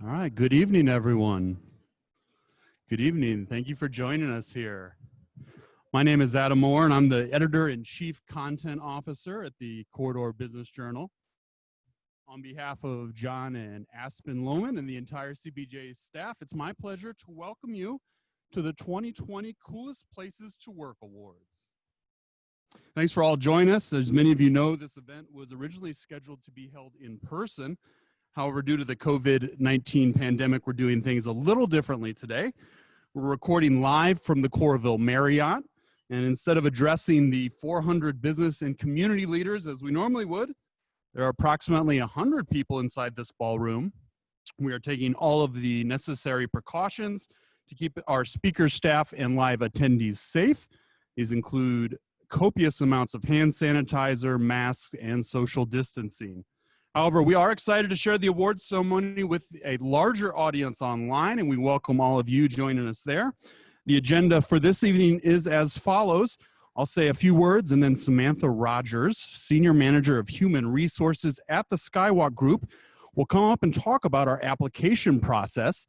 All right, good evening, everyone. Good evening. Thank you for joining us here. My name is Adam Moore, and I'm the Editor-in-Chief Content Officer at the Corridor Business Journal. On behalf of John and Aspen Lohman and the entire CBJ staff, it's my pleasure to welcome you to the 2020 Coolest Places to Work Awards. Thanks for all joining us. As many of you know, this event was originally scheduled to be held in person. However, due to the COVID-19 pandemic, we're doing things a little differently today. We're recording live from the Coralville Marriott, and instead of addressing the 400 business and community leaders as we normally would, there are approximately 100 people inside this ballroom. We are taking all of the necessary precautions to keep our speaker staff and live attendees safe. These include copious amounts of hand sanitizer, masks, and social distancing. However, we are excited to share the awards ceremony with a larger audience online, and we welcome all of you joining us there. The agenda for this evening is as follows. I'll say a few words, and then Samantha Rogers, Senior Manager of Human Resources at the Skywalk Group, will come up and talk about our application process.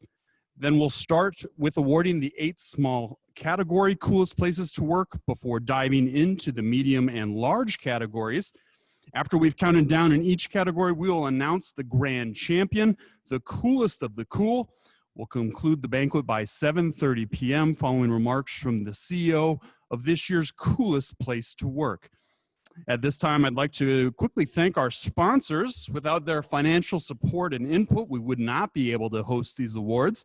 Then we'll start with awarding the 8 small category Coolest Places to Work before diving into the medium and large categories. After we've counted down in each category, we will announce the grand champion, the coolest of the cool. We'll conclude the banquet by 7:30 p.m. following remarks from the CEO of this year's Coolest Place to Work. At this time, I'd like to quickly thank our sponsors. Without their financial support and input, we would not be able to host these awards.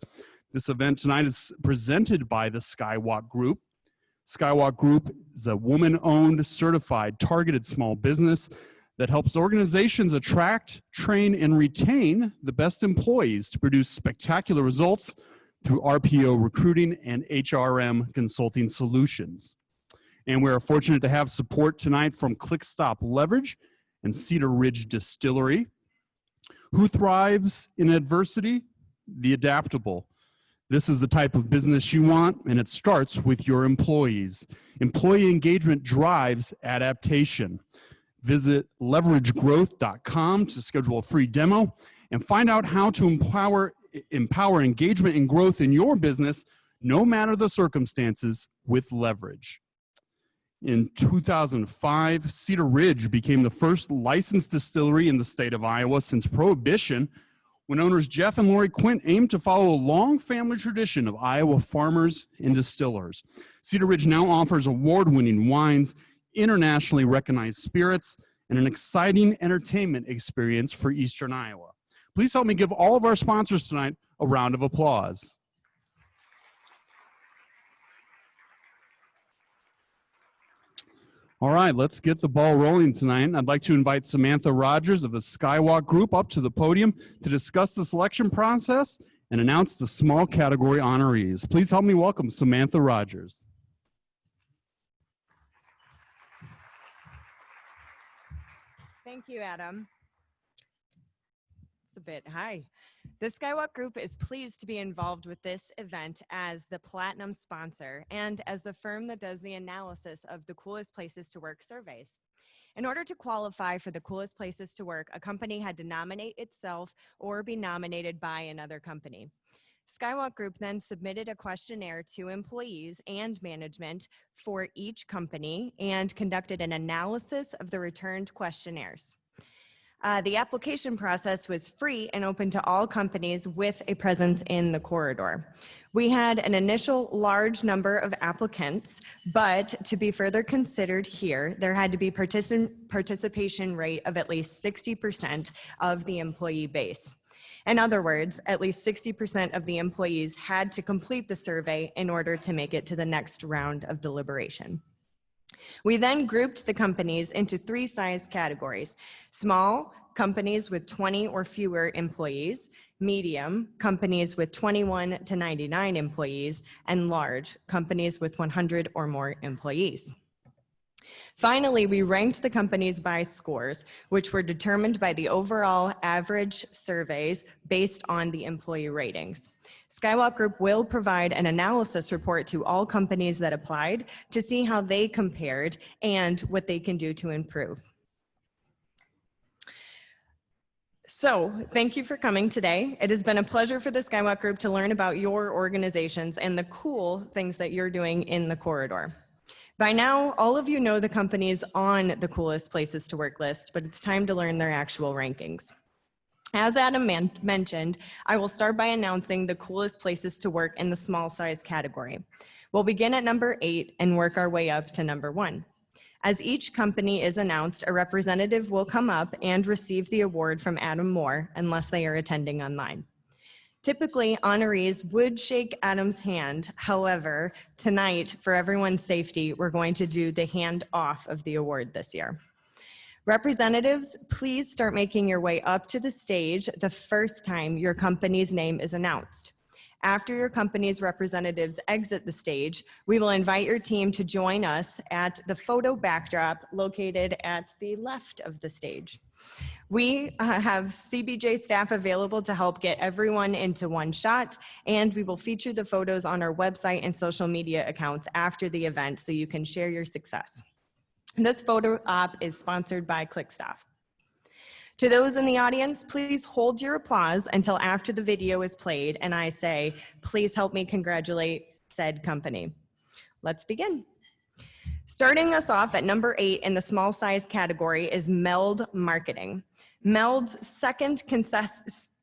This event tonight is presented by the Skywalk Group. Skywalk Group is a woman-owned, certified, targeted small business that helps organizations attract, train, and retain the best employees to produce spectacular results through RPO recruiting and HRM consulting solutions. And we are fortunate to have support tonight from ClickStop Leverage and Cedar Ridge Distillery. Who thrives in adversity? The adaptable. This is the type of business you want, and it starts with your employees. Employee engagement drives adaptation. Visit leveragegrowth.com to schedule a free demo and find out how to empower engagement and growth in your business, no matter the circumstances, with Leverage. In 2005, Cedar Ridge became the first licensed distillery in the state of Iowa since Prohibition, when owners Jeff and Lori Quint aimed to follow a long family tradition of Iowa farmers and distillers. Cedar Ridge now offers award-winning wines, internationally recognized spirits, and an exciting entertainment experience for Eastern Iowa. Please help me give all of our sponsors tonight a round of applause. All right, let's get the ball rolling tonight. I'd like to invite Samantha Rogers of the Skywalk Group up to the podium to discuss the selection process and announce the small category honorees. Please help me welcome Samantha Rogers. Thank you, Adam. It's a bit high. The Skywalk Group is pleased to be involved with this event as the platinum sponsor and as the firm that does the analysis of the Coolest Places to Work surveys. In order to qualify for the Coolest Places to Work, a company had to nominate itself or be nominated by another company. Skywalk Group then submitted a questionnaire to employees and management for each company and conducted an analysis of the returned questionnaires. The application process was free and open to all companies with a presence in the corridor. We had an initial large number of applicants, but to be further considered here, there had to be participation rate of at least 60% of the employee base. In other words, at least 60% of the employees had to complete the survey in order to make it to the next round of deliberation. We then grouped the companies into 3 size categories: small, companies with 20 or fewer employees; medium, companies with 21 to 99 employees; and large, companies with 100 or more employees. Finally, we ranked the companies by scores, which were determined by the overall average surveys based on the employee ratings. Skywalk Group will provide an analysis report to all companies that applied to see how they compared and what they can do to improve. So, thank you for coming today. It has been a pleasure for the Skywalk Group to learn about your organizations and the cool things that you're doing in the corridor. By now, all of you know the companies on the coolest places to work list, but it's time to learn their actual rankings. As Adam mentioned, I will start by announcing the coolest places to work in the small size category. We'll begin at number 8 and work our way up to number 1. As each company is announced, a representative will come up and receive the award from Adam Moore unless they are attending online. Typically, honorees would shake Adam's hand. However, tonight, for everyone's safety, we're going to do the hand off of the award this year. Representatives, please start making your way up to the stage the first time your company's name is announced. After your company's representatives exit the stage, we will invite your team to join us at the photo backdrop located at the left of the stage. We have CBJ staff available to help get everyone into one shot, and we will feature the photos on our website and social media accounts after the event so you can share your success. This photo op is sponsored by ClickStaff. To those in the audience, please hold your applause until after the video is played and I say, please help me congratulate said company. Let's begin. Starting us off at number 8 in the small size category is Meld Marketing. Meld's second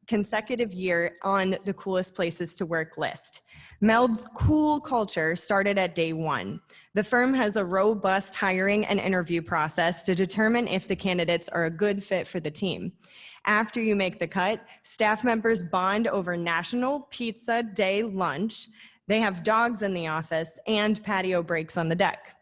consecutive year on the coolest places to work list. Meld's cool culture started at day 1. The firm has a robust hiring and interview process to determine if the candidates are a good fit for the team. After you make the cut, staff members bond over National Pizza Day lunch. They have dogs in the office and patio breaks on the deck.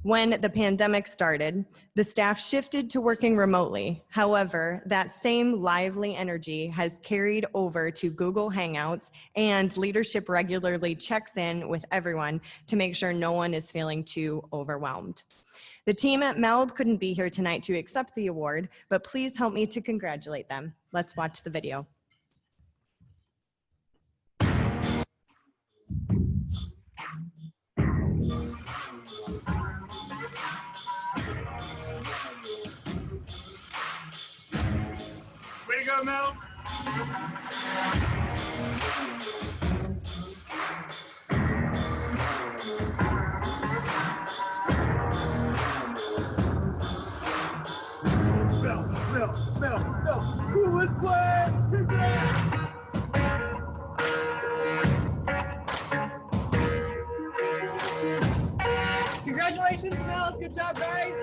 When the pandemic started, the staff shifted to working remotely. However, that same lively energy has carried over to Google Hangouts, and leadership regularly checks in with everyone to make sure no one is feeling too overwhelmed. The team at Meld couldn't be here tonight to accept the award, but please help me to congratulate them. Let's watch the video. Way to go, Mel. Mel. Coolest place. Congrats. Congratulations, Mel. Good job, guys.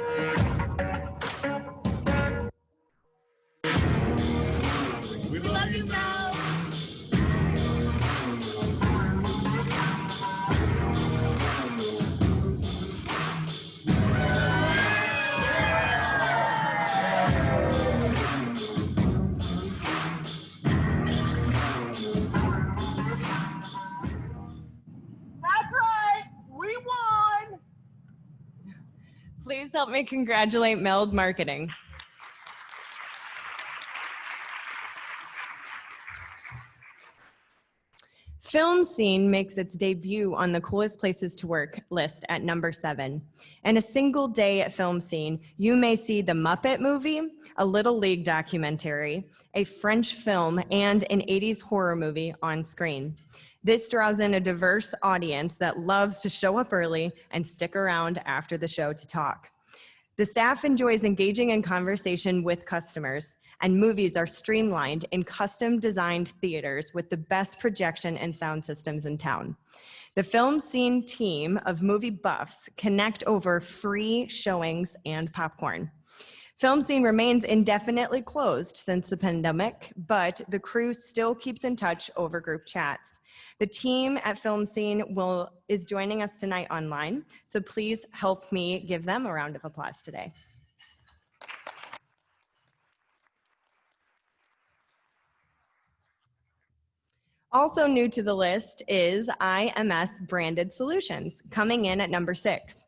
We love you, Mel. That's right. We won. Please help me congratulate Meld Marketing. Film Scene makes its debut on the coolest places to work list at number 7. In a single day at Film Scene, you may see the Muppet movie, a Little League documentary, a French film, and an 80s horror movie on screen. This draws in a diverse audience that loves to show up early and stick around after the show to talk. The staff enjoys engaging in conversation with customers, and movies are streamlined in custom-designed theaters with the best projection and sound systems in town. The Film Scene team of movie buffs connect over free showings and popcorn. Film Scene remains indefinitely closed since the pandemic, but the crew still keeps in touch over group chats. The team at Film Scene is joining us tonight online, so please help me give them a round of applause today. Also new to the list is IMS Branded Solutions, coming in at number 6.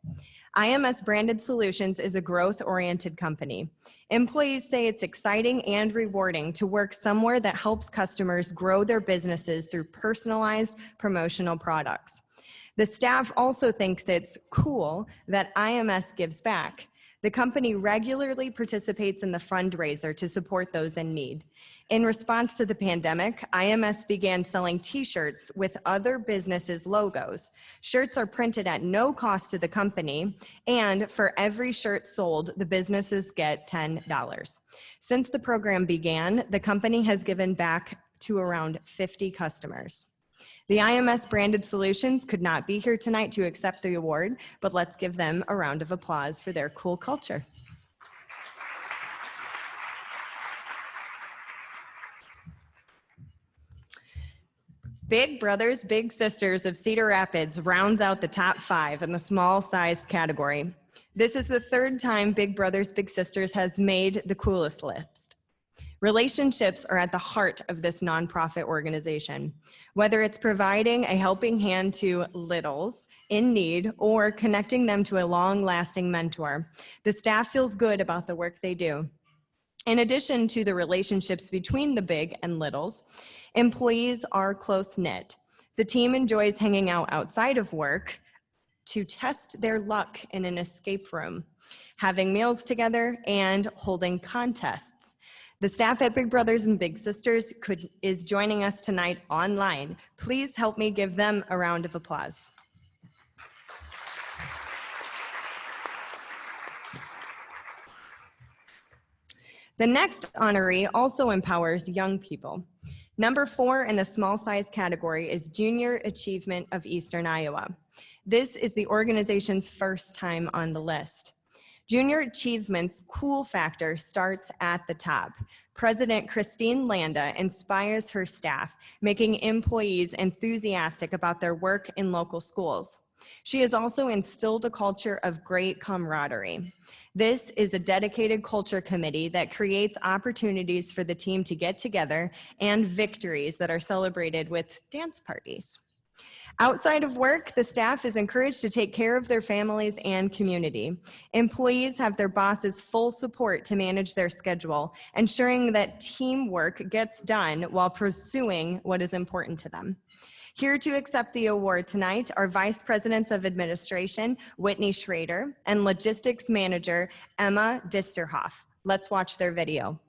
IMS Branded Solutions is a growth-oriented company. Employees say it's exciting and rewarding to work somewhere that helps customers grow their businesses through personalized promotional products. The staff also thinks it's cool that IMS gives back. The company regularly participates in the fundraiser to support those in need. In response to the pandemic, IMS began selling t-shirts with other businesses' logos. Shirts are printed at no cost to the company, and for every shirt sold, the businesses get $10. Since the program began, the company has given back to around 50 customers. The IMS branded solutions could not be here tonight to accept the award, but let's give them a round of applause for their cool culture. Big Brothers Big Sisters of Cedar Rapids rounds out the top 5 in the small sized category. This is the 3rd time Big Brothers Big Sisters has made the coolest list. Relationships are at the heart of this nonprofit organization. Whether it's providing a helping hand to littles in need or connecting them to a long-lasting mentor, the staff feels good about the work they do. In addition to the relationships between the big and littles, employees are close-knit. The team enjoys hanging out outside of work to test their luck in an escape room, having meals together, and holding contests. The staff at Big Brothers and Big Sisters is joining us tonight online. Please help me give them a round of applause. The next honoree also empowers young people. Number 4 in the small size category is Junior Achievement of Eastern Iowa. This is the organization's first time on the list. Junior Achievement's cool factor starts at the top. President Christine Landa inspires her staff, making employees enthusiastic about their work in local schools. She has also instilled a culture of great camaraderie. This is a dedicated culture committee that creates opportunities for the team to get together and victories that are celebrated with dance parties. Outside of work, the staff is encouraged to take care of their families and community. Employees have their boss's full support to manage their schedule, ensuring that teamwork gets done while pursuing what is important to them. Here to accept the award tonight are Vice Presidents of Administration, Whitney Schrader, and Logistics Manager, Emma Disterhoff. Let's watch their video.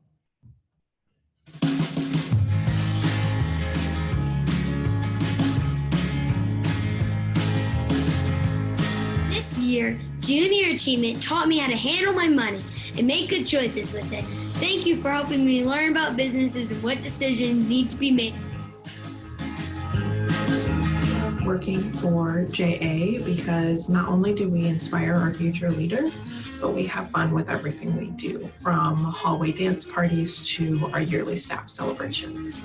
This year, Junior Achievement taught me how to handle my money and make good choices with it. Thank you for helping me learn about businesses and what decisions need to be made. Working for JA because not only do we inspire our future leaders, but we have fun with everything we do, from hallway dance parties to our yearly staff celebrations.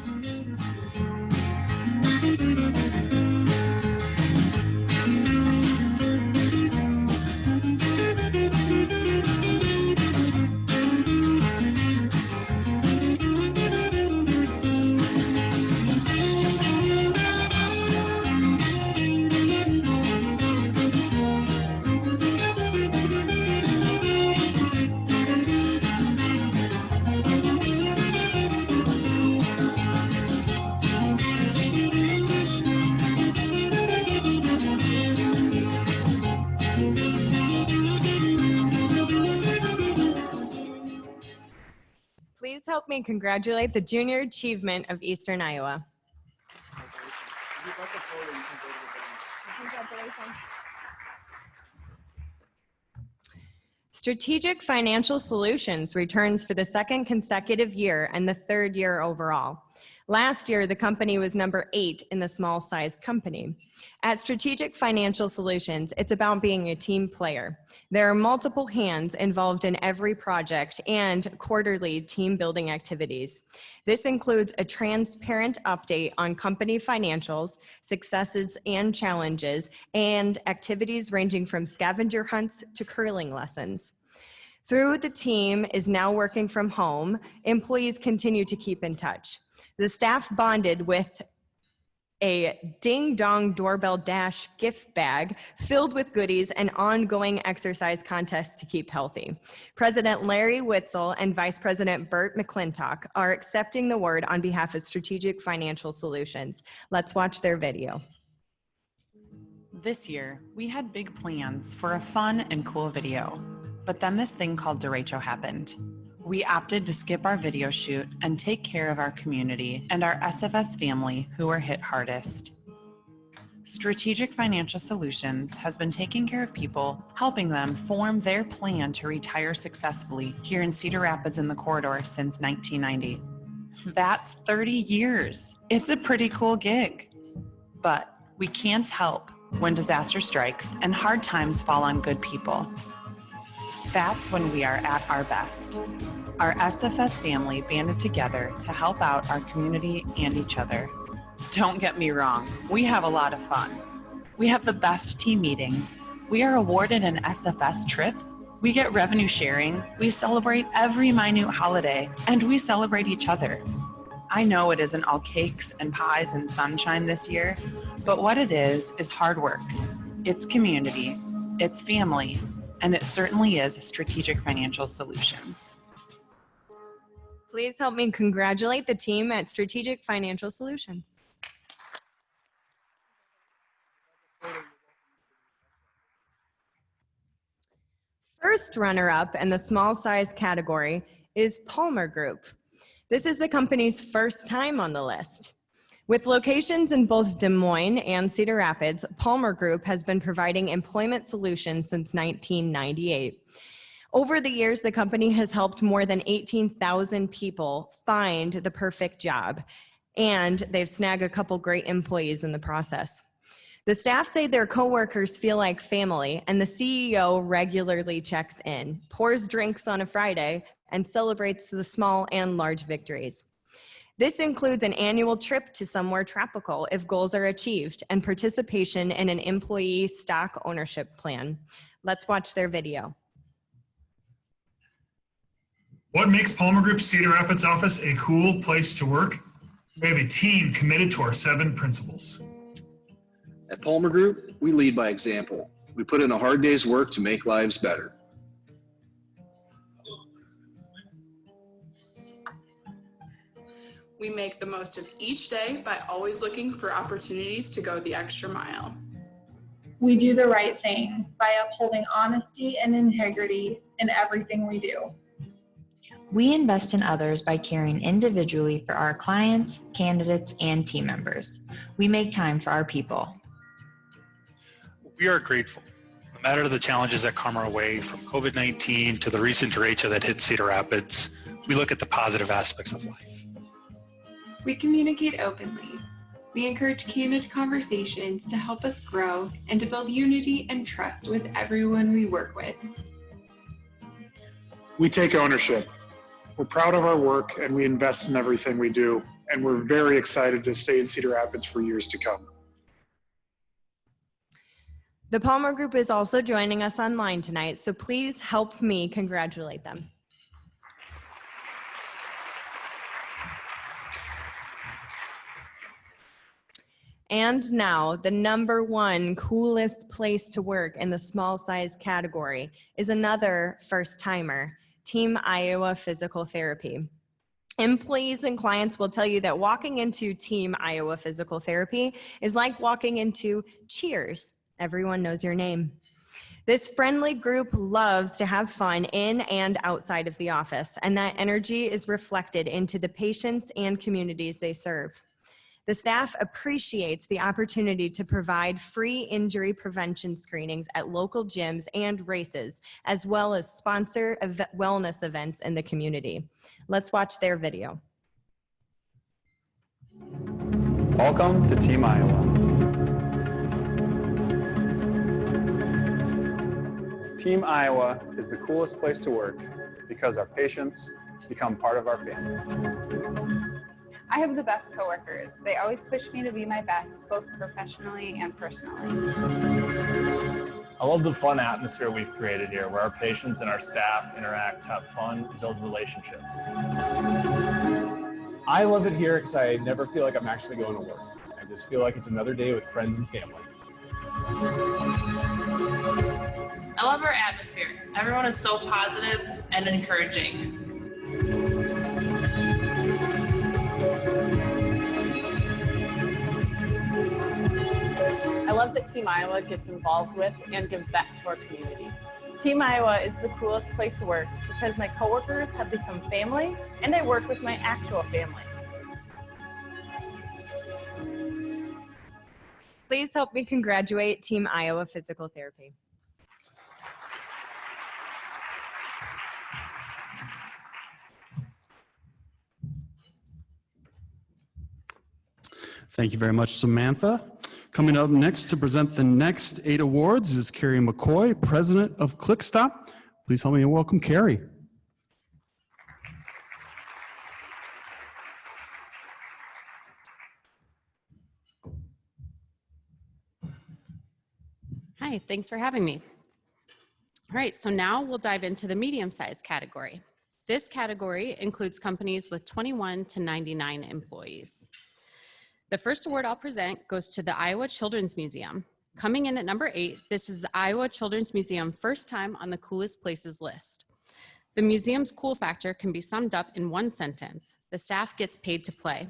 Please help me congratulate the Junior Achievement of Eastern Iowa. Strategic Financial Solutions returns for the 2nd consecutive year and the 3rd year overall. Last year, the company was number 8 in the small-sized company. At Strategic Financial Solutions, it's about being a team player. There are multiple hands involved in every project and quarterly team-building activities. This includes a transparent update on company financials, successes and challenges, and activities ranging from scavenger hunts to curling lessons. Through the team is now working from home, employees continue to keep in touch. The staff bonded with a Ding Dong Doorbell Dash gift bag filled with goodies and ongoing exercise contests to keep healthy. President Larry Witzel and Vice President Bert McClintock are accepting the award on behalf of Strategic Financial Solutions. Let's watch their video. This year, we had big plans for a fun and cool video. But then this thing called derecho happened. We opted to skip our video shoot and take care of our community and our SFS family who were hit hardest. Strategic Financial Solutions has been taking care of people, helping them form their plan to retire successfully here in Cedar Rapids in the corridor since 1990. That's 30 years. It's a pretty cool gig. But we can't help when disaster strikes and hard times fall on good people. That's when we are at our best. Our SFS family banded together to help out our community and each other. Don't get me wrong, we have a lot of fun. We have the best team meetings. We are awarded an SFS trip. We get revenue sharing. We celebrate every minute holiday, and we celebrate each other. I know it isn't all cakes and pies and sunshine this year, but what it is hard work. It's community, it's family, and it certainly is Strategic Financial Solutions. Please help me congratulate the team at Strategic Financial Solutions. First runner-up in the small size category is Palmer Group. This is the company's first time on the list. With locations in both Des Moines and Cedar Rapids, Palmer Group has been providing employment solutions since 1998. Over the years, the company has helped more than 18,000 people find the perfect job, and they've snagged a couple great employees in the process. The staff say their coworkers feel like family, and the CEO regularly checks in, pours drinks on a Friday, and celebrates the small and large victories. This includes an annual trip to somewhere tropical if goals are achieved, and participation in an employee stock ownership plan. Let's watch their video. What makes Palmer Group's Cedar Rapids office a cool place to work? We have a team committed to our 7 principles. At Palmer Group, we lead by example. We put in a hard day's work to make lives better. We make the most of each day by always looking for opportunities to go the extra mile. We do the right thing by upholding honesty and integrity in everything we do. We invest in others by caring individually for our clients, candidates, and team members. We make time for our people. We are grateful. No matter the challenges that come our way, from COVID-19 to the recent derecho that hit Cedar Rapids, we look at the positive aspects of life. We communicate openly. We encourage candid conversations to help us grow and to build unity and trust with everyone we work with. We take ownership. We're proud of our work and we invest in everything we do, and we're very excited to stay in Cedar Rapids for years to come. The Palmer Group is also joining us online tonight, so please help me congratulate them. And now, the #1 coolest place to work in the small size category is another first timer, Team Iowa Physical Therapy. Employees and clients will tell you that walking into Team Iowa Physical Therapy is like walking into Cheers. Everyone knows your name. This friendly group loves to have fun in and outside of the office, and that energy is reflected into the patients and communities they serve. The staff appreciates the opportunity to provide free injury prevention screenings at local gyms and races, as well as sponsor wellness events in the community. Let's watch their video. Welcome to Team Iowa. Team Iowa is the coolest place to work because our patients become part of our family. I have the best coworkers. They always push me to be my best, both professionally and personally. I love the fun atmosphere we've created here, where our patients and our staff interact, have fun, and build relationships. I love it here because I never feel like I'm actually going to work. I just feel like it's another day with friends and family. I love our atmosphere. Everyone is so positive and encouraging. I love that Team Iowa gets involved with and gives back to our community. Team Iowa is the coolest place to work because my coworkers have become family and I work with my actual family. Please help me congratulate Team Iowa Physical Therapy. Thank you very much, Samantha. Coming up next to present the next 8 awards is Carrie McCoy, President of ClickStop. Please help me welcome Carrie. Hi, thanks for having me. All right, so now we'll dive into the medium-sized category. This category includes companies with 21 to 99 employees. The first award I'll present goes to the Iowa Children's Museum. Coming in at number 8, this is the Iowa Children's Museum first time on the coolest places list. The museum's cool factor can be summed up in one sentence: the staff gets paid to play.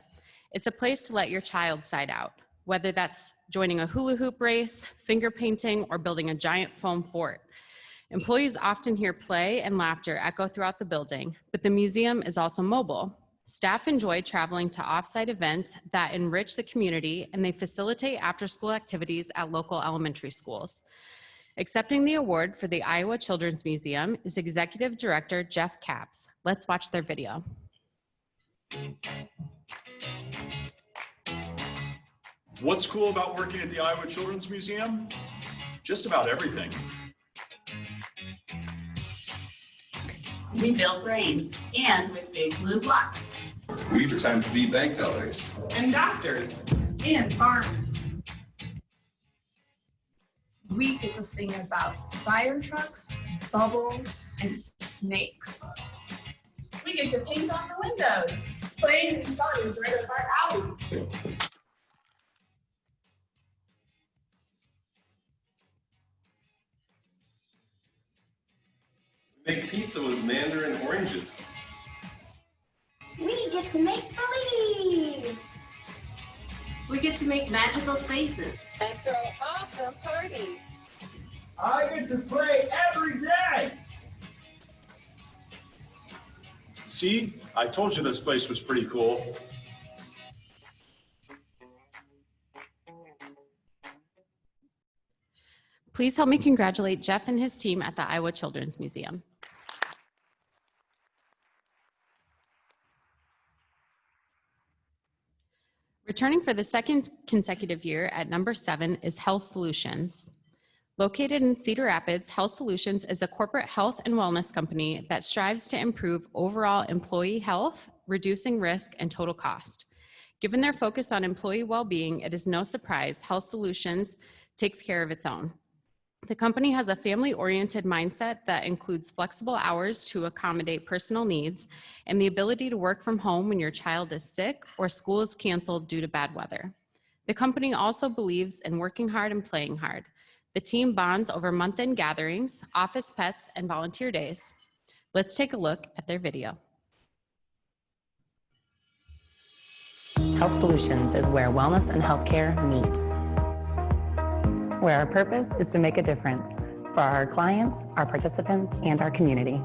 It's a place to let your child side out, whether that's joining a hula hoop race, finger painting, or building a giant foam fort. Employees often hear play and laughter echo throughout the building, but the museum is also mobile. Staff enjoy traveling to off-site events that enrich the community, and they facilitate after-school activities at local elementary schools. Accepting the award for the Iowa Children's Museum is Executive Director Jeff Capps. Let's watch their video. What's cool about working at the Iowa Children's Museum? Just about everything. We build brains, and with big blue blocks. We pretend to be bank tellers. And doctors. And farmers. We get to sing about fire trucks, bubbles, and snakes. We get to paint on the windows. Playing and fun is right up our alley. Make pizza with mandarin oranges. We get to make believe. We get to make magical spaces. And throw awesome parties. I get to play every day. See, I told you this place was pretty cool. Please help me congratulate Jeff and his team at the Iowa Children's Museum. Returning for the second consecutive year at number 7 is Health Solutions. Located in Cedar Rapids, Health Solutions is a corporate health and wellness company that strives to improve overall employee health, reducing risk and total cost. Given their focus on employee well-being, it is no surprise Health Solutions takes care of its own. The company has a family-oriented mindset that includes flexible hours to accommodate personal needs and the ability to work from home when your child is sick or school is canceled due to bad weather. The company also believes in working hard and playing hard. The team bonds over month-end gatherings, office pets, and volunteer days. Let's take a look at their video. Health Solutions is where wellness and healthcare meet, where our purpose is to make a difference for our clients, our participants, and our community.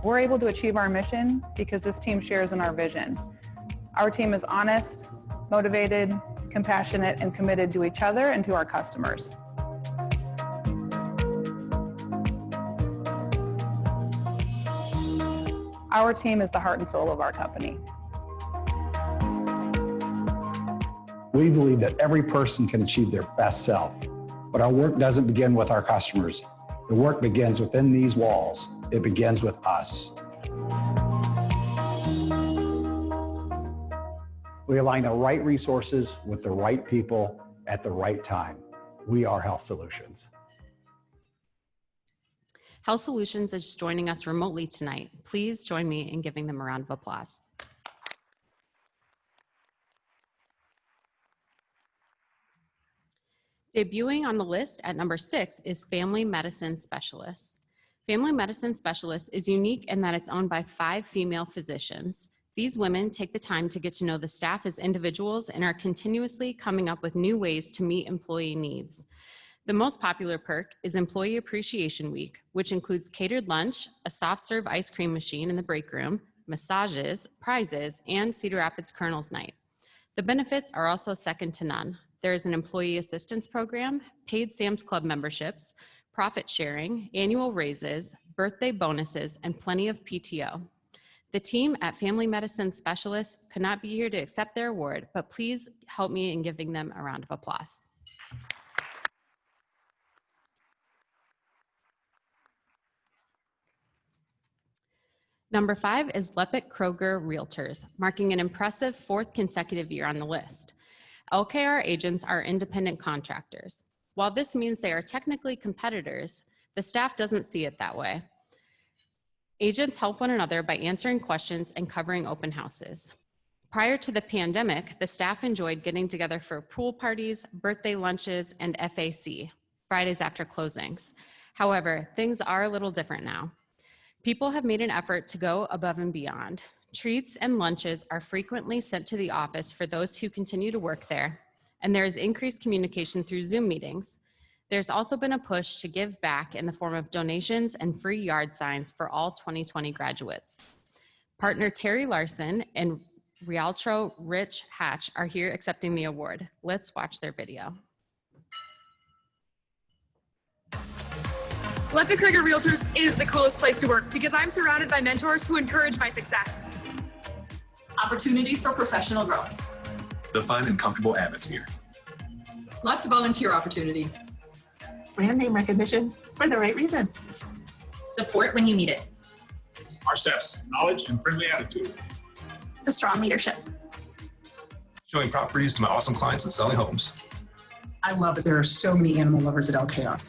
We're able to achieve our mission because this team shares in our vision. Our team is honest, motivated, compassionate, and committed to each other and to our customers. Our team is the heart and soul of our company. We believe that every person can achieve their best self, but our work doesn't begin with our customers. The work begins within these walls. It begins with us. We align the right resources with the right people at the right time. We are Health Solutions. Health Solutions is joining us remotely tonight. Please join me in giving them a round of applause. Debuting on the list at number 6 is Family Medicine Specialists. Family Medicine Specialists is unique in that it's owned by 5 female physicians. These women take the time to get to know the staff as individuals and are continuously coming up with new ways to meet employee needs. The most popular perk is Employee Appreciation Week, which includes catered lunch, a soft serve ice cream machine in the break room, massages, prizes, and Cedar Rapids Colonel's Night. The benefits are also second to none. There is an employee assistance program, paid Sam's Club memberships, profit sharing, annual raises, birthday bonuses, and plenty of PTO. The team at Family Medicine Specialists could not be here to accept their award, but please help me in giving them a round of applause. Number 5 is Lepic Kroger Realtors, marking an impressive 4th consecutive year on the list. LKR agents are independent contractors. While this means they are technically competitors, the staff doesn't see it that way. Agents help one another by answering questions and covering open houses. Prior to the pandemic, the staff enjoyed getting together for pool parties, birthday lunches, and FAC, Fridays after closings. However, things are a little different now. People have made an effort to go above and beyond. Treats and lunches are frequently sent to the office for those who continue to work there, and there is increased communication through Zoom meetings. There's also been a push to give back in the form of donations and free yard signs for all 2020 graduates. Partner Terry Larson and Rialtro Rich Hatch are here accepting the award. Let's watch their video. Lepic Kroger Realtors is the coolest place to work because I'm surrounded by mentors who encourage my success. Opportunities for professional growth. The fun and comfortable atmosphere. Lots of volunteer opportunities. Brand name recognition for the right reasons. Support when you need it. Our staff's knowledge and friendly attitude. The strong leadership. Showing properties to my awesome clients and selling homes. I love it. There are so many animal lovers at LKR.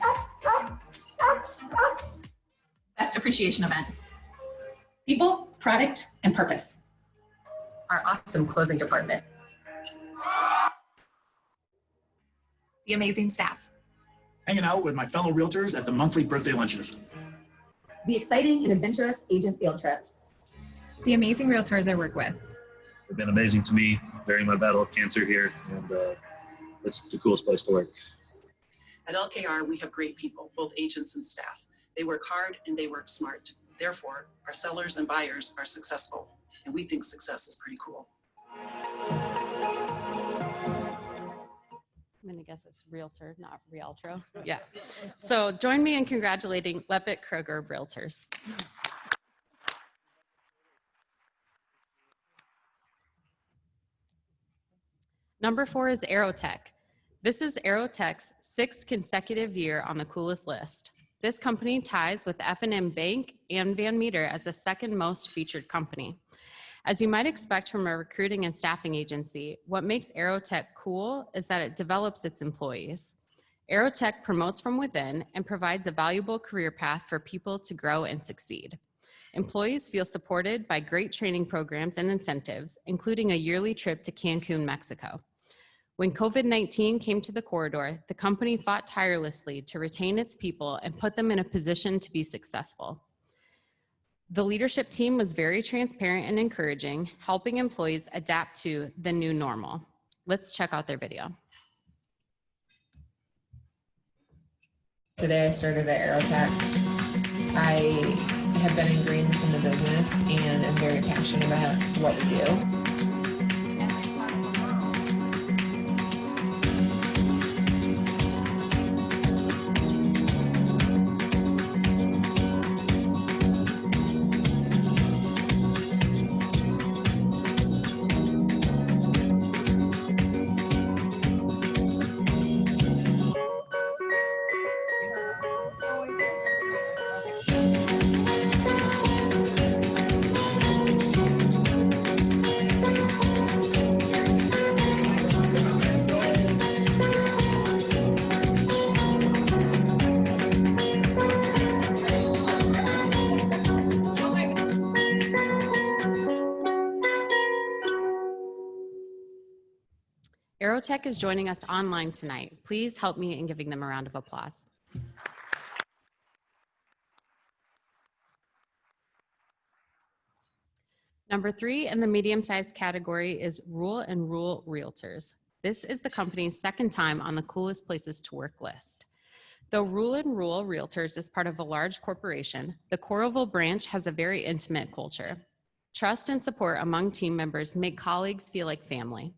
Best appreciation event. People, product, and purpose. Our awesome closing department. The amazing staff. Hanging out with my fellow realtors at the monthly birthday lunches. The exciting and adventurous agent field trips. The amazing realtors I work with. It's been amazing to me during my battle of cancer here, and it's the coolest place to work. At LKR, we have great people, both agents and staff. They work hard and they work smart. Therefore, our sellers and buyers are successful, and we think success is pretty cool. I'm gonna guess it's Realtor, not Rialtro. Yeah. So join me in congratulating Lepic Kroger Realtors. Number 4 is Aerotech. This is Aerotech's 6th consecutive year on the coolest list. This company ties with F&M Bank and Van Meter as the 2nd most featured company. As you might expect from a recruiting and staffing agency, what makes Aerotech cool is that it develops its employees. Aerotech promotes from within and provides a valuable career path for people to grow and succeed. Employees feel supported by great training programs and incentives, including a yearly trip to Cancun, Mexico. When COVID-19 came to the corridor, the company fought tirelessly to retain its people and put them in a position to be successful. The leadership team was very transparent and encouraging, helping employees adapt to the new normal. Let's check out their video. Today I started at Aerotech. I have been ingrained in the business and am very passionate about what we do. Aerotech is joining us online tonight. Please help me in giving them a round of applause. Number 3 in the medium-sized category is Rural and Rural Realtors. This is the company's second time on the coolest places to work list. Though Rural and Rural Realtors is part of a large corporation, the Coralville branch has a very intimate culture. Trust and support among team members make colleagues feel like family.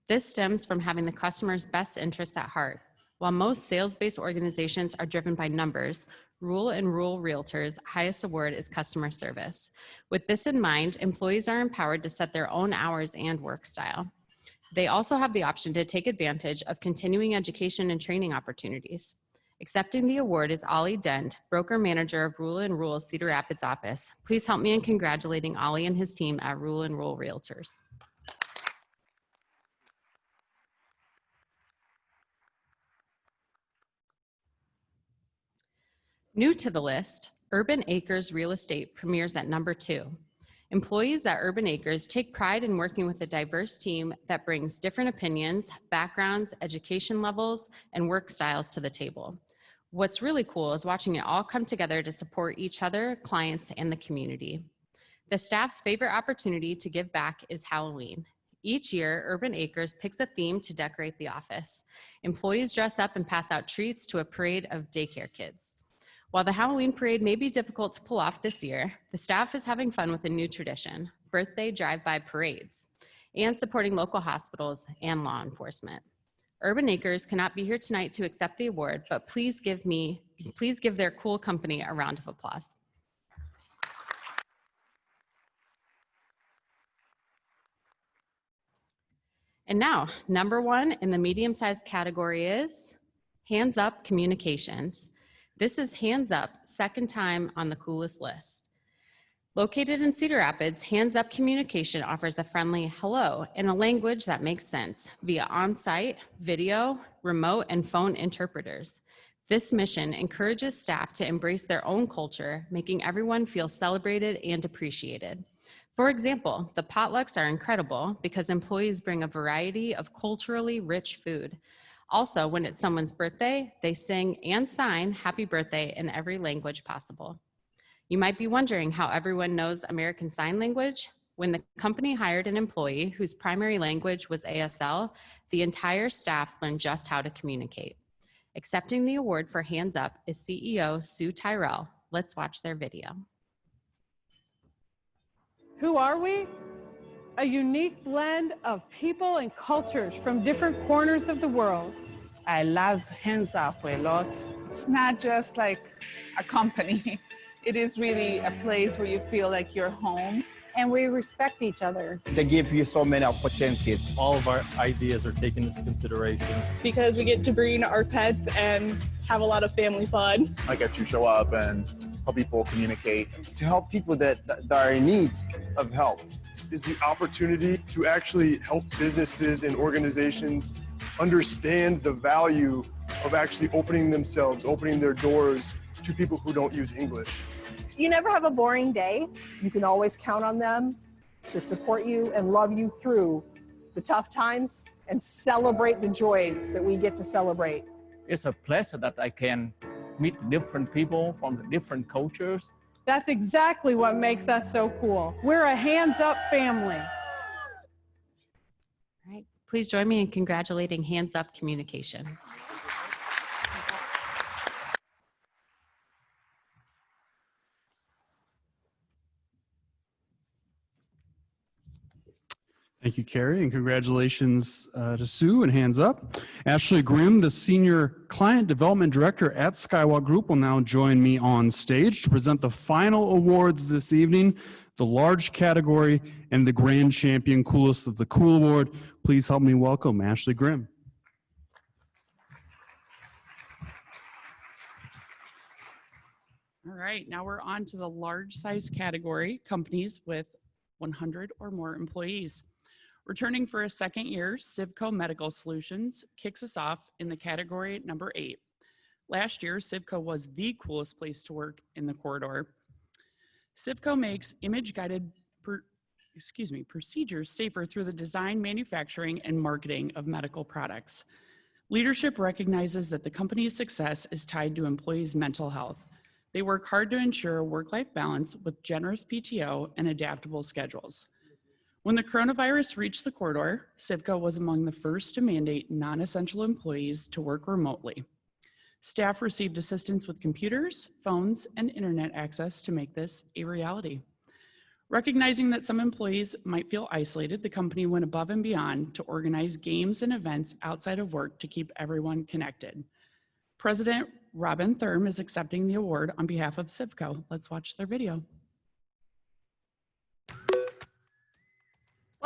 This stems from having the customer's best interests at heart. While most sales-based organizations are driven by numbers, Rural and Rural Realtors' highest award is customer service. With this in mind, employees are empowered to set their own hours and work style. They also have the option to take advantage of continuing education and training opportunities. Accepting the award is Ollie Dent, broker manager of Rural and Rural Cedar Rapids office. Please help me in congratulating Ollie and his team at Rural and Rural Realtors. New to the list, Urban Acres Real Estate premieres at number 2. Employees at Urban Acres take pride in working with a diverse team that brings different opinions, backgrounds, education levels, and work styles to the table. What's really cool is watching it all come together to support each other, clients, and the community. The staff's favorite opportunity to give back is Halloween. Each year, Urban Acres picks a theme to decorate the office. Employees dress up and pass out treats to a parade of daycare kids. While the Halloween parade may be difficult to pull off this year, the staff is having fun with a new tradition, birthday drive-by parades, and supporting local hospitals and law enforcement. Urban Acres cannot be here tonight to accept the award, but please give their cool company a round of applause. And now, number 1 in the medium-sized category is Hands Up Communications. This is Hands Up, second time on the coolest list. Located in Cedar Rapids, Hands Up Communication offers a friendly hello in a language that makes sense via on-site, video, remote, and phone interpreters. This mission encourages staff to embrace their own culture, making everyone feel celebrated and appreciated. For example, the potlucks are incredible because employees bring a variety of culturally rich food. Also, when it's someone's birthday, they sing and sign happy birthday in every language possible. You might be wondering how everyone knows American Sign Language. When the company hired an employee whose primary language was ASL, the entire staff learned just how to communicate. Accepting the award for Hands Up is CEO Sue Tyrell. Let's watch their video. Who are we? A unique blend of people and cultures from different corners of the world. I love Hands Up a lot. It's not just like a company. It is really a place where you feel like you're home. And we respect each other. They give you so many opportunities. All of our ideas are taken into consideration. Because we get to bring our pets and have a lot of family fun. I get to show up and help people communicate. To help people that are in need of help. Is the opportunity to actually help businesses and organizations understand the value of actually opening themselves, opening their doors to people who don't use English. You never have a boring day. You can always count on them to support you and love you through the tough times and celebrate the joys that we get to celebrate. It's a pleasure that I can meet different people from different cultures. That's exactly what makes us so cool. We're a Hands Up family. All right, please join me in congratulating Hands Up Communication. Thank you, Carrie, and congratulations to Sue and Hands Up. Ashley Grimm, the Senior Client Development Director at Skywalk Group, will now join me on stage to present the final awards this evening, the large category and the Grand Champion Coolest of the Cool Award. Please help me welcome Ashley Grimm. All right, now we're on to the large size category, companies with 100 or more employees. Returning for a second year, Civco Medical Solutions kicks us off in the category number 8. Last year, Civco was the coolest place to work in the corridor. Civco makes image-guided procedures safer through the design, manufacturing, and marketing of medical products. Leadership recognizes that the company's success is tied to employees' mental health. They work hard to ensure work-life balance with generous PTO and adaptable schedules. When the coronavirus reached the corridor, Civco was among the first to mandate non-essential employees to work remotely. Staff received assistance with computers, phones, and internet access to make this a reality. Recognizing that some employees might feel isolated, the company went above and beyond to organize games and events outside of work to keep everyone connected. President Robin Thurm is accepting the award on behalf of Civco. Let's watch their video.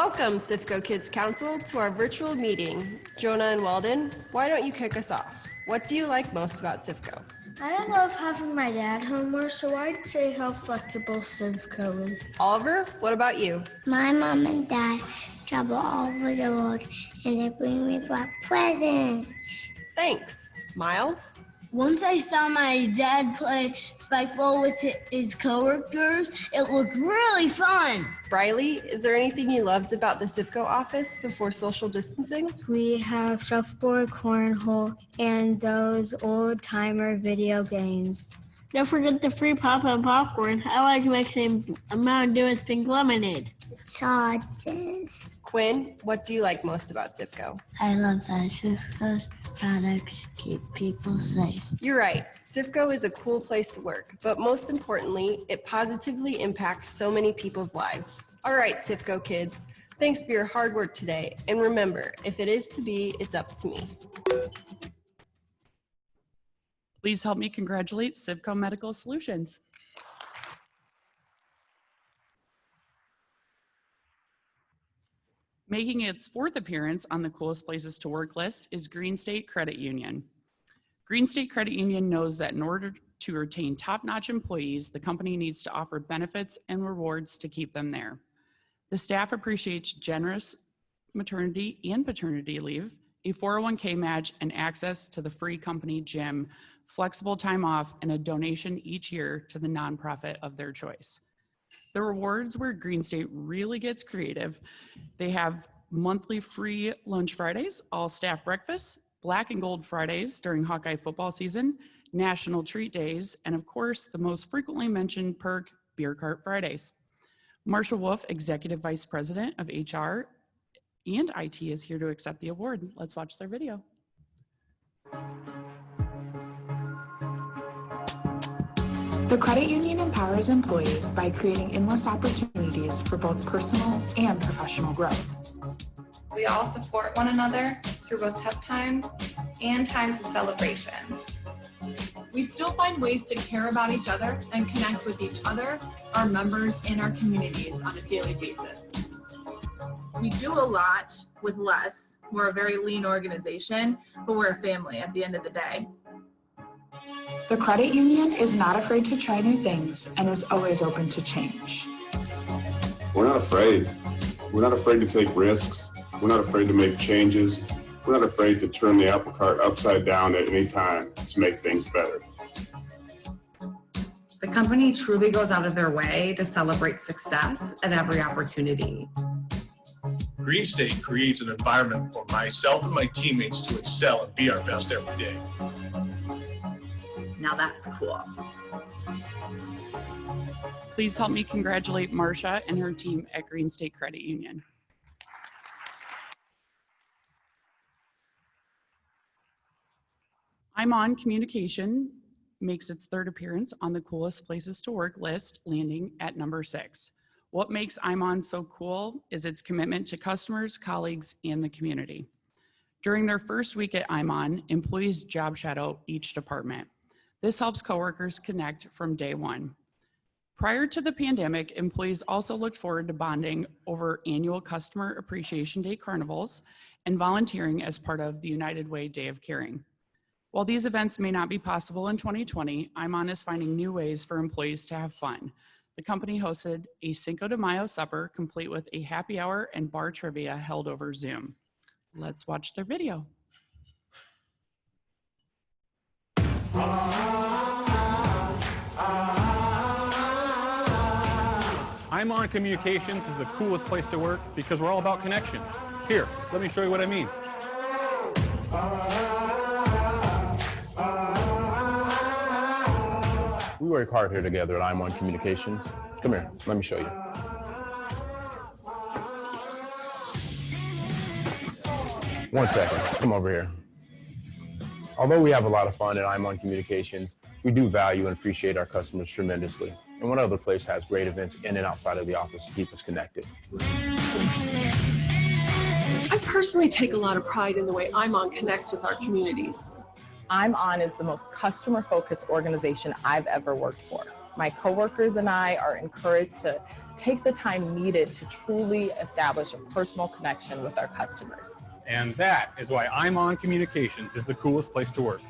Welcome, Civco Kids Council, to our virtual meeting. Jonah and Weldon, why don't you kick us off? What do you like most about Civco? I love having my dad home more, so I'd say how flexible Civco is. Oliver, what about you? My mom and dad travel all over the world, and they bring me back presents. Thanks. Miles? Once I saw my dad play spikeball with his coworkers, it looked really fun. Briley, is there anything you loved about the Civco office before social distancing? We have shuffleboard, cornhole, and those old-timer video games. Don't forget the free pop and popcorn. I like mixing Mountain Dew with pink lemonade. Sauces. Quinn, what do you like most about Civco? I love that Civco's products keep people safe. You're right. Civco is a cool place to work, but most importantly, it positively impacts so many people's lives. All right, Civco kids, thanks for your hard work today. And remember, if it is to be, it's up to me. Please help me congratulate Civco Medical Solutions. Making its fourth appearance on the coolest places to work list is Green State Credit Union. Green State Credit Union knows that in order to retain top-notch employees, the company needs to offer benefits and rewards to keep them there. The staff appreciates generous maternity and paternity leave, a 401k match, and access to the free company gym, flexible time off, and a donation each year to the nonprofit of their choice. The rewards where Green State really gets creative. They have monthly free lunch Fridays, all staff breakfasts, Black and Gold Fridays during Hawkeye football season, National Treat Days, and of course, the most frequently mentioned perk, Beer Cart Fridays. Marsha Wolf, Executive Vice President of HR and IT, is here to accept the award. Let's watch their video. The credit union empowers employees by creating endless opportunities for both personal and professional growth. We all support one another through both tough times and times of celebration. We still find ways to care about each other and connect with each other, our members, and our communities on a daily basis. We do a lot with less. We're a very lean organization, but we're a family at the end of the day. The credit union is not afraid to try new things and is always open to change. We're not afraid. We're not afraid to take risks. We're not afraid to make changes. We're not afraid to turn the apple cart upside down at any time to make things better. The company truly goes out of their way to celebrate success at every opportunity. Green State creates an environment for myself and my teammates to excel and be our best every day. Now that's cool. Please help me congratulate Marsha and her team at Green State Credit Union. I'm On Communication makes its third appearance on the coolest places to work list, landing at number 6. What makes I'm On so cool is its commitment to customers, colleagues, and the community. During their first week at I'm On, employees job shadow each department. This helps coworkers connect from day one. Prior to the pandemic, employees also looked forward to bonding over annual Customer Appreciation Day carnivals and volunteering as part of the United Way Day of Caring. While these events may not be possible in 2020, I'm On is finding new ways for employees to have fun. The company hosted a Cinco de Mayo supper complete with a happy hour and bar trivia held over Zoom. Let's watch their video. I'm On Communications is the coolest place to work because we're all about connection. Here, let me show you what I mean. We work hard here together at I'm On Communications. Come here, let me show you. 1 second, come over here. Although we have a lot of fun at I'm On Communications, we do value and appreciate our customers tremendously. And one other place has great events in and outside of the office to keep us connected. I personally take a lot of pride in the way I'm On connects with our communities. I'm On is the most customer-focused organization I've ever worked for. My coworkers and I are encouraged to take the time needed to truly establish a personal connection with our customers. And that is why I'm On Communications is the coolest place to work.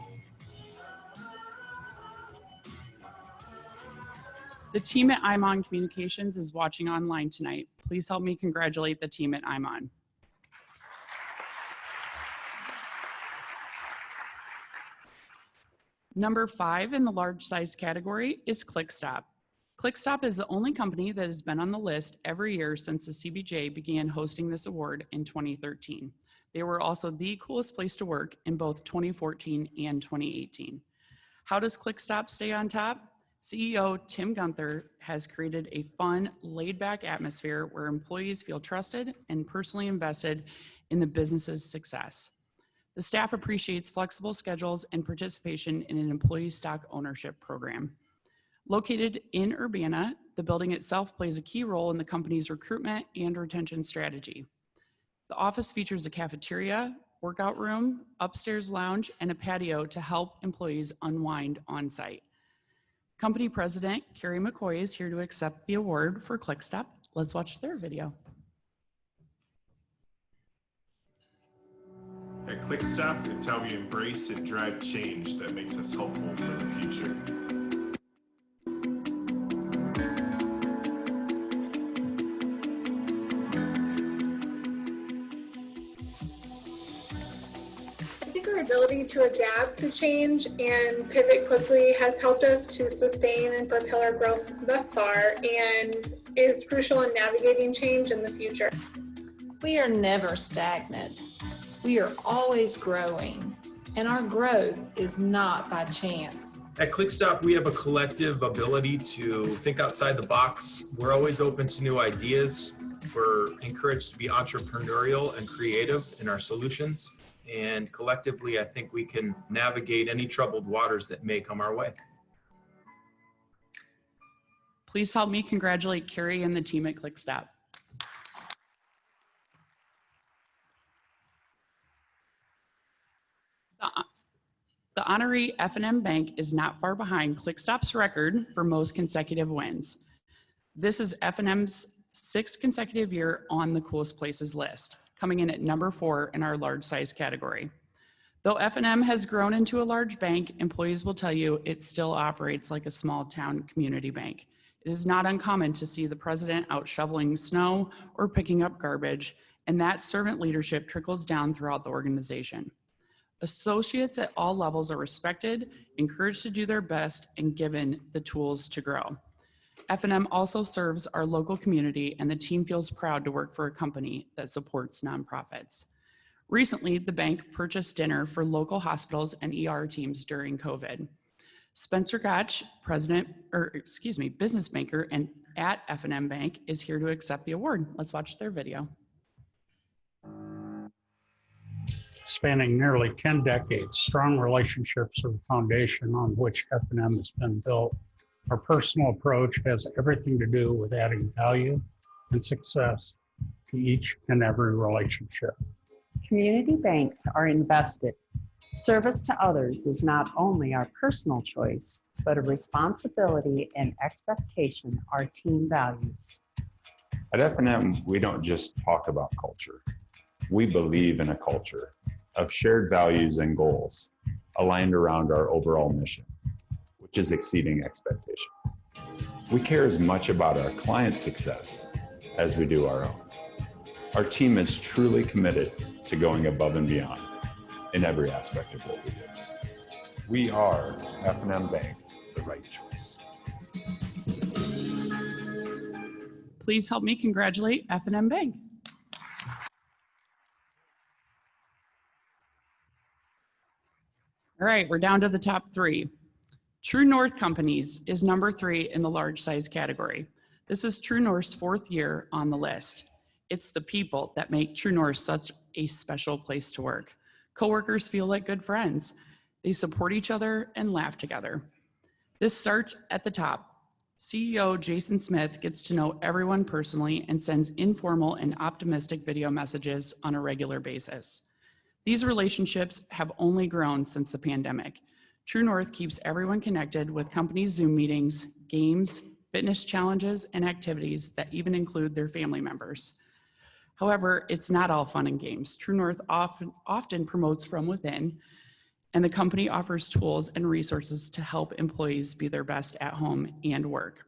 The team at I'm On Communications is watching online tonight. Please help me congratulate the team at I'm On. Number 5 in the large size category is ClickStop. ClickStop is the only company that has been on the list every year since the CBJ began hosting this award in 2013. They were also the coolest place to work in both 2014 and 2018. How does ClickStop stay on top? CEO Tim Gunther has created a fun, laid-back atmosphere where employees feel trusted and personally invested in the business's success. The staff appreciates flexible schedules and participation in an employee stock ownership program. Located in Urbana, the building itself plays a key role in the company's recruitment and retention strategy. The office features a cafeteria, workout room, upstairs lounge, and a patio to help employees unwind on site. Company President Carrie McCoy is here to accept the award for ClickStop. Let's watch their video. At ClickStop, it's how we embrace and drive change that makes us hopeful for the future. I think our ability to adapt to change and pivot quickly has helped us to sustain and propel our growth thus far and is crucial in navigating change in the future. We are never stagnant. We are always growing, and our growth is not by chance. At ClickStop, we have a collective ability to think outside the box. We're always open to new ideas. We're encouraged to be entrepreneurial and creative in our solutions. And collectively, I think we can navigate any troubled waters that may come our way. Please help me congratulate Carrie and the team at ClickStop. The honoree F&M Bank is not far behind ClickStop's record for most consecutive wins. This is F&M's 6th consecutive year on the coolest places list, coming in at number 4 in our large size category. Though F&M has grown into a large bank, employees will tell you it still operates like a small town community bank. It is not uncommon to see the president out shoveling snow or picking up garbage, and that servant leadership trickles down throughout the organization. Associates at all levels are respected, encouraged to do their best, and given the tools to grow. F&M also serves our local community, and the team feels proud to work for a company that supports nonprofits. Recently, the bank purchased dinner for local hospitals and ER teams during COVID. Spencer Gotch, business banker at F&M Bank, is here to accept the award. Let's watch their video. Spanning nearly 10 decades, strong relationships are the foundation on which F&M has been built. Our personal approach has everything to do with adding value and success to each and every relationship. Community banks are invested. Service to others is not only our personal choice, but a responsibility and expectation our team values. At F&M, we don't just talk about culture. We believe in a culture of shared values and goals aligned around our overall mission, which is exceeding expectations. We care as much about our clients' success as we do our own. Our team is truly committed to going above and beyond in every aspect of what we do. We are F&M Bank, the right choice. Please help me congratulate F&M Bank. All right, we're down to the top 3. True North Companies is number 3 in the large size category. This is True North's 4th year on the list. It's the people that make True North such a special place to work. Coworkers feel like good friends. They support each other and laugh together. This starts at the top. CEO Jason Smith gets to know everyone personally and sends informal and optimistic video messages on a regular basis. These relationships have only grown since the pandemic. True North keeps everyone connected with company Zoom meetings, games, fitness challenges, and activities that even include their family members. However, it's not all fun and games. True North often promotes from within, and the company offers tools and resources to help employees be their best at home and work.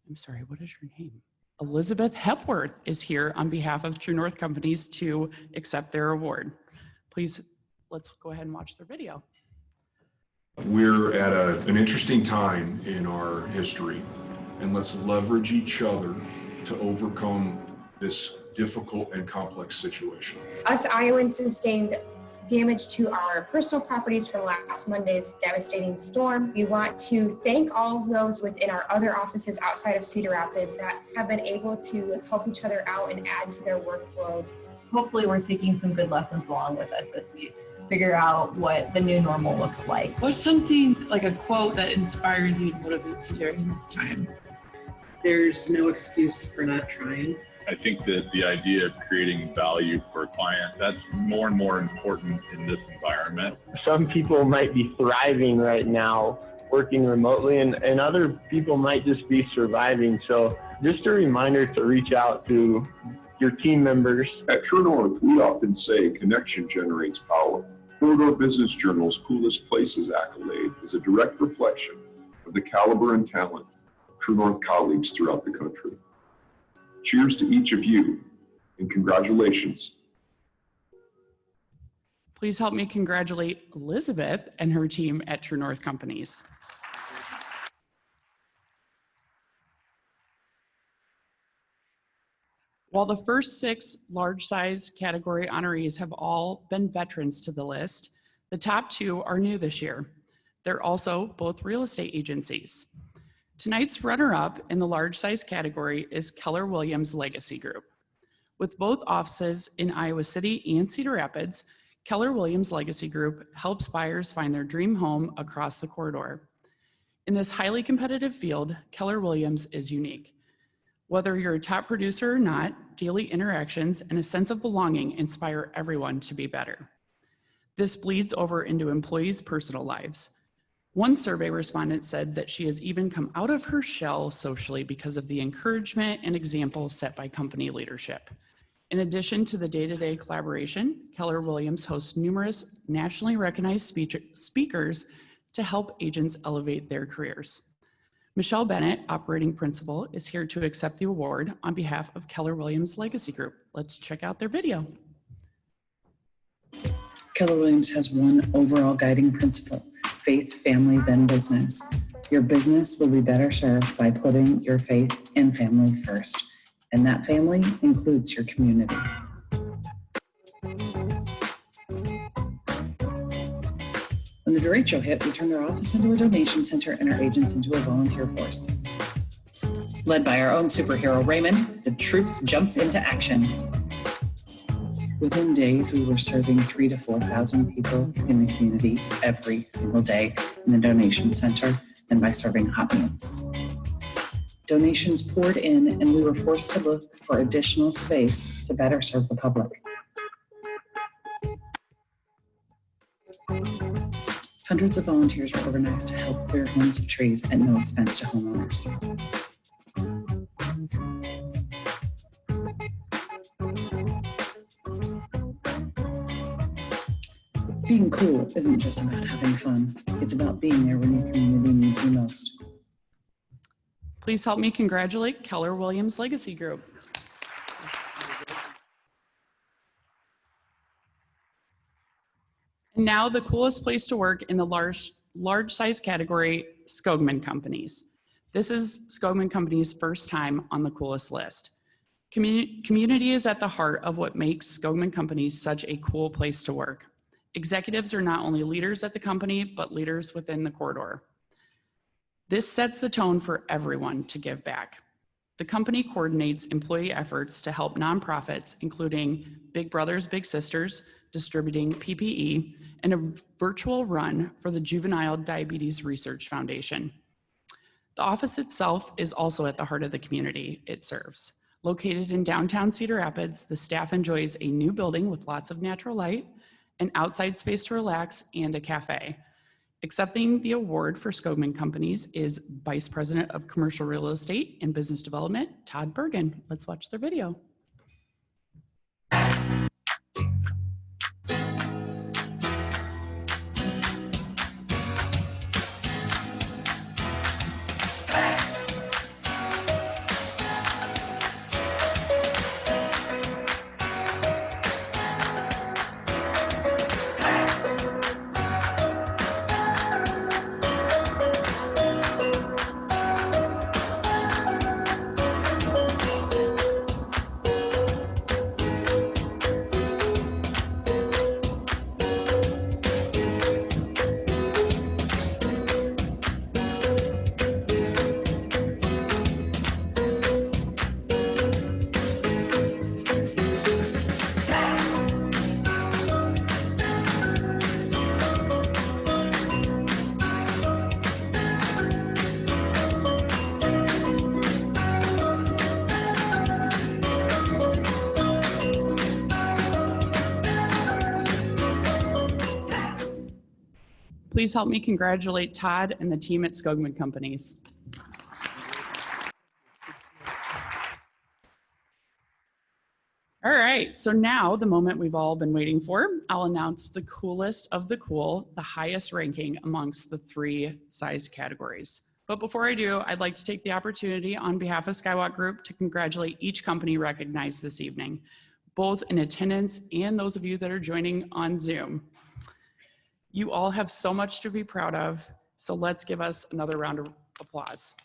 I'm sorry, what is your name? Elizabeth Hepworth is here on behalf of True North Companies to accept their award. Please, let's go ahead and watch their video. We're at an interesting time in our history, and let's leverage each other to overcome this difficult and complex situation. Us Iowans sustained damage to our personal properties from last Monday's devastating storm. We want to thank all of those within our other offices outside of Cedar Rapids that have been able to help each other out and add to their workload. Hopefully we're taking some good lessons along with us as we figure out what the new normal looks like. What's something like a quote that inspires you and motivates you during this time? There's no excuse for not trying. I think that the idea of creating value for a client, that's more and more important in this environment. Some people might be thriving right now working remotely, and other people might just be surviving. So just a reminder to reach out to your team members. At True North, we often say connection generates power. Corridor Business Journal's Coolest Places accolade is a direct reflection of the caliber and talent of True North colleagues throughout the country. Cheers to each of you, and congratulations. Please help me congratulate Elizabeth and her team at True North Companies. While the first 6 large size category honorees have all been veterans to the list, the top 2 are new this year. They're also both real estate agencies. Tonight's runner-up in the large size category is Keller Williams Legacy Group. With both offices in Iowa City and Cedar Rapids, Keller Williams Legacy Group helps buyers find their dream home across the corridor. In this highly competitive field, Keller Williams is unique. Whether you're a top producer or not, daily interactions and a sense of belonging inspire everyone to be better. This bleeds over into employees' personal lives. One survey respondent said that she has even come out of her shell socially because of the encouragement and example set by company leadership. In addition to the day-to-day collaboration, Keller Williams hosts numerous nationally recognized speakers to help agents elevate their careers. Michelle Bennett, operating principal, is here to accept the award on behalf of Keller Williams Legacy Group. Let's check out their video. Keller Williams has one overall guiding principle: faith, family, then business. Your business will be better served by putting your faith and family first, and that family includes your community. When the derecho hit, we turned our office into a donation center and our agents into a volunteer force. Led by our own superhero, Raymond, the troops jumped into action. Within days, we were serving 3,000 to 4,000 people in the community every single day in the donation center and by serving hot meals. Donations poured in, and we were forced to look for additional space to better serve the public. Hundreds of volunteers were organized to help clear homes of trees at no expense to homeowners. Being cool isn't just about having fun. It's about being there when your community needs you most. Please help me congratulate Keller Williams Legacy Group. And now the coolest place to work in the large size category, Skogman Companies. This is Skogman Companies' first time on the coolest list. Community is at the heart of what makes Skogman Companies such a cool place to work. Executives are not only leaders at the company, but leaders within the corridor. This sets the tone for everyone to give back. The company coordinates employee efforts to help nonprofits, including Big Brothers Big Sisters, distributing PPE, and a virtual run for the Juvenile Diabetes Research Foundation. The office itself is also at the heart of the community it serves. Located in downtown Cedar Rapids, the staff enjoys a new building with lots of natural light, an outside space to relax, and a cafe. Accepting the award for Skogman Companies is Vice President of Commercial Real Estate and Business Development, Todd Bergen. Let's watch their video. Please help me congratulate Todd and the team at Skogman Companies. All right, so now the moment we've all been waiting for, I'll announce the coolest of the cool, the highest ranking amongst the 3 size categories. But before I do, I'd like to take the opportunity on behalf of Skywalk Group to congratulate each company recognized this evening, both in attendance and those of you that are joining on Zoom. You all have so much to be proud of, so let's give us another round of applause.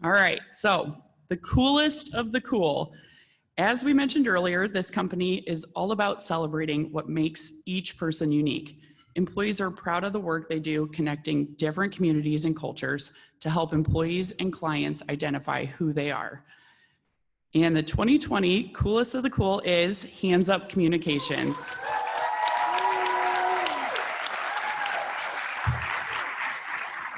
All right, so the coolest of the cool. As we mentioned earlier, this company is all about celebrating what makes each person unique. Employees are proud of the work they do connecting different communities and cultures to help employees and clients identify who they are. And the 2020 coolest of the cool is Hands Up Communications.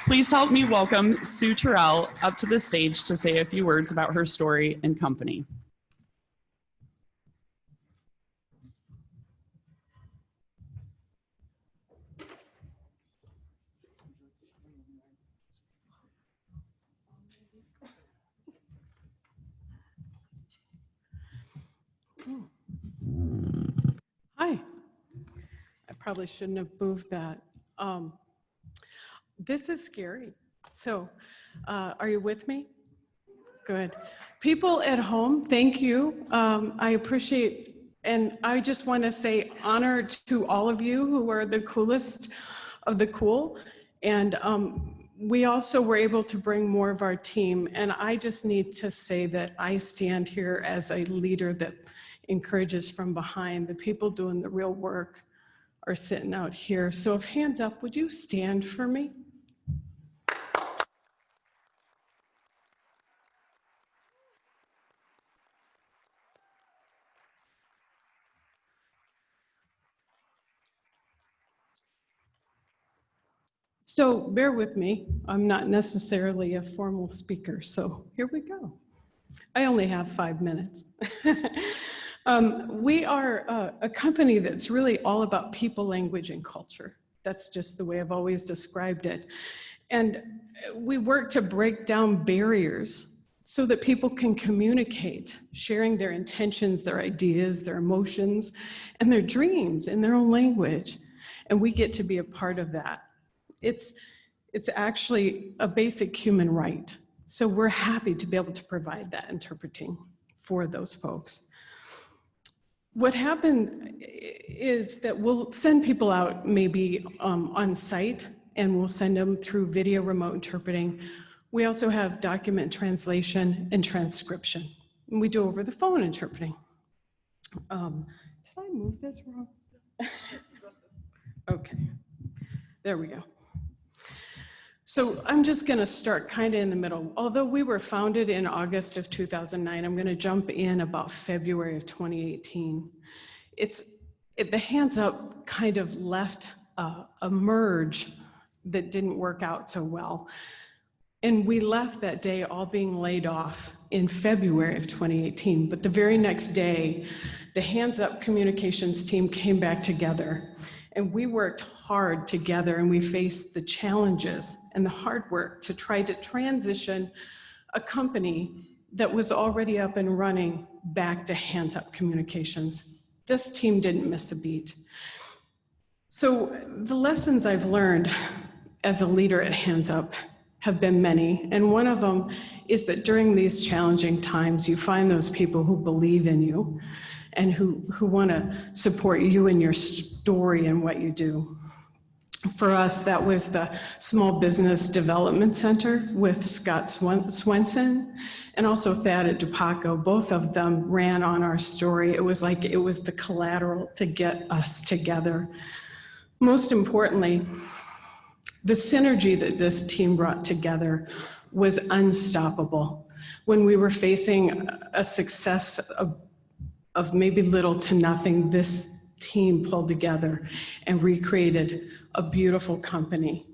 Please help me welcome Sue Terrell up to the stage to say a few words about her story and company. Hi. I probably shouldn't have moved that. This is scary. So, are you with me? Good. People at home, thank you. I appreciate, and I just want to say honor to all of you who are the coolest of the cool. And we also were able to bring more of our team. And I just need to say that I stand here as a leader that encourages from behind. The people doing the real work are sitting out here. So if hands up, would you stand for me? So bear with me. I'm not necessarily a formal speaker, so here we go. I only have 5 minutes. We are a company that's really all about people, language, and culture. That's just the way I've always described it. And we work to break down barriers so that people can communicate, sharing their intentions, their ideas, their emotions, and their dreams in their own language. And we get to be a part of that. It's actually a basic human right. So we're happy to be able to provide that interpreting for those folks. What happened is that we'll send people out maybe on site, and we'll send them through video remote interpreting. We also have document translation and transcription. And we do over the phone interpreting. Did I move this wrong? Okay, there we go. So I'm just going to start kind of in the middle. Although we were founded in August of 2009, I'm going to jump in about February of 2018. The Hands Up kind of left a merge that didn't work out so well. And we left that day all being laid off in February of 2018. But the very next day, the Hands Up communications team came back together. And we worked hard together, and we faced the challenges and the hard work to try to transition a company that was already up and running back to Hands Up communications. This team didn't miss a beat. So the lessons I've learned as a leader at Hands Up have been many, and one of them is that during these challenging times, you find those people who believe in you and who want to support you in your story and what you do. For us, that was the Small Business Development Center with Scott Swenson and also Thad at DePaco. Both of them ran on our story. It was like it was the collateral to get us together. Most importantly, the synergy that this team brought together was unstoppable. When we were facing a success of maybe little to nothing, this team pulled together and recreated a beautiful company.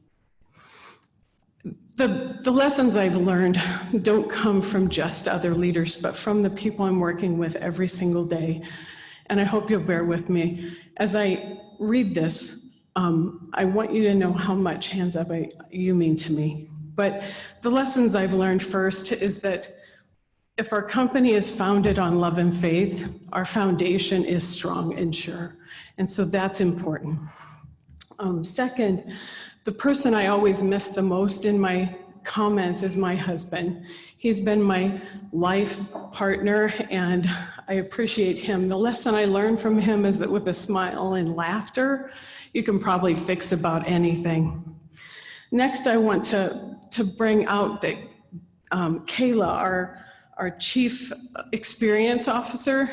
The lessons I've learned don't come from just other leaders, but from the people I'm working with every single day. And I hope you'll bear with me. As I read this, I want you to know how much Hands Up you mean to me. But the lessons I've learned first is that if our company is founded on love and faith, our foundation is strong and sure. And so that's important. Second, the person I always miss the most in my comments is my husband. He's been my life partner, and I appreciate him. The lesson I learned from him is that with a smile and laughter, you can probably fix about anything. Next, I want to bring out that Kayla, our Chief Experience Officer,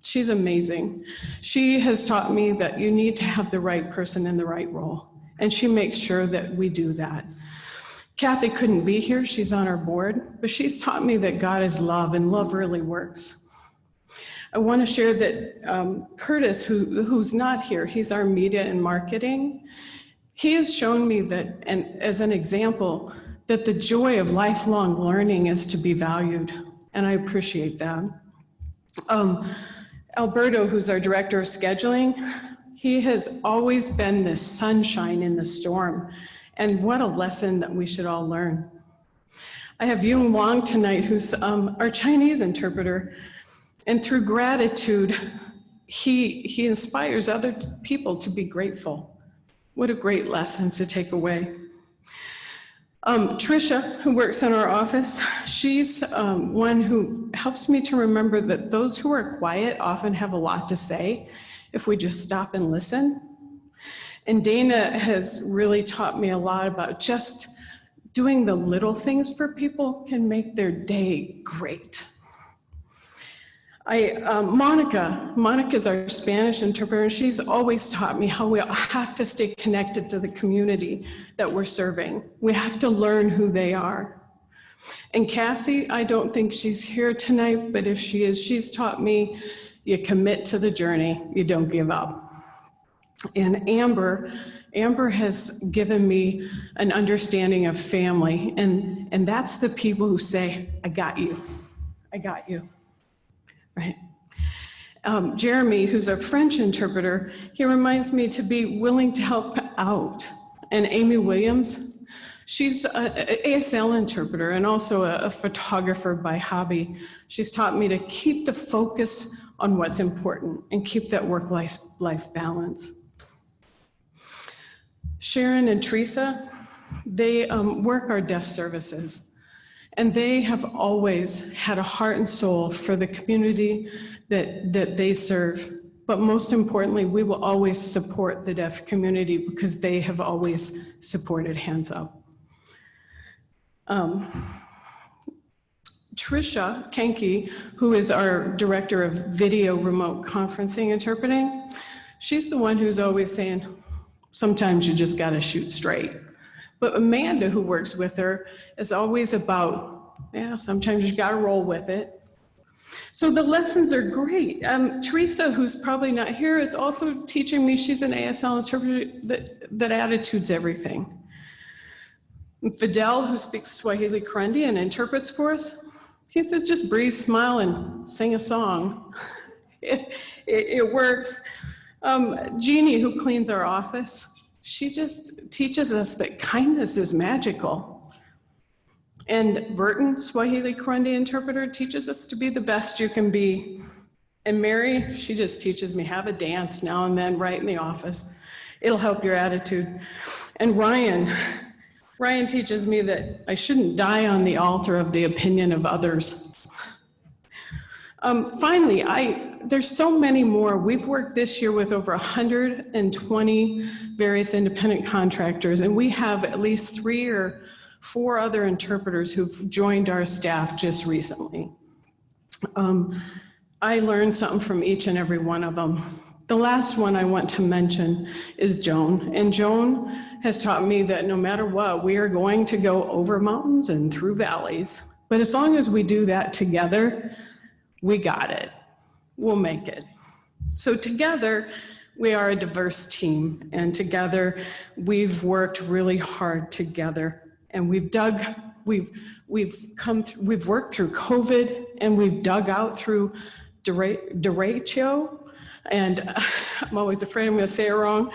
she's amazing. She has taught me that you need to have the right person in the right role, and she makes sure that we do that. Kathy couldn't be here, she's on our board, but she's taught me that God is love, and love really works. I want to share that Curtis, who's not here, he's our media and marketing. He has shown me that, and as an example, that the joy of lifelong learning is to be valued, and I appreciate that. Alberto, who's our director of scheduling, he has always been this sunshine in the storm, and what a lesson that we should all learn. I have Yung Wang tonight, who's our Chinese interpreter, and through gratitude, he inspires other people to be grateful. What a great lesson to take away. Trisha, who works in our office, she's one who helps me to remember that those who are quiet often have a lot to say if we just stop and listen. And Dana has really taught me a lot about just doing the little things for people can make their day great. Monica's our Spanish interpreter, and she's always taught me how we have to stay connected to the community that we're serving. We have to learn who they are. And Cassie, I don't think she's here tonight, but if she is, she's taught me you commit to the journey, you don't give up. And Amber has given me an understanding of family, and that's the people who say, I got you, right? Jeremy, who's a French interpreter, he reminds me to be willing to help out. And Amy Williams, she's an ASL interpreter and also a photographer by hobby. She's taught me to keep the focus on what's important and keep that work-life balance. Sharon and Teresa, they work our deaf services, and they have always had a heart and soul for the community that they serve. But most importantly, we will always support the deaf community because they have always supported Hands Up. Trisha Kenke, who is our director of video remote conferencing interpreting, she's the one who's always saying, sometimes you just gotta shoot straight. But Amanda, who works with her, is always about, yeah, sometimes you gotta roll with it. So the lessons are great. Teresa, who's probably not here, is also teaching me, she's an ASL interpreter, that attitude's everything. And Fidel, who speaks Swahili Kurundi and interprets for us, he says, just breathe, smile, and sing a song. It works. Jeannie, who cleans our office, she just teaches us that kindness is magical. And Burton, Swahili Kurundi interpreter, teaches us to be the best you can be. And Mary, she just teaches me have a dance now and then right in the office. It'll help your attitude. And Ryan teaches me that I shouldn't die on the altar of the opinion of others. Finally, there's so many more. We've worked this year with over 120 various independent contractors, and we have at least 3 or 4 other interpreters who've joined our staff just recently. I learned something from each and every one of them. The last one I want to mention is Joan. And Joan has taught me that no matter what, we are going to go over mountains and through valleys. But as long as we do that together, we got it. We'll make it. So together, we are a diverse team. And together, we've worked really hard together. And we've worked through COVID, and we've dug out through derecho, and I'm always afraid I'm going to say it wrong.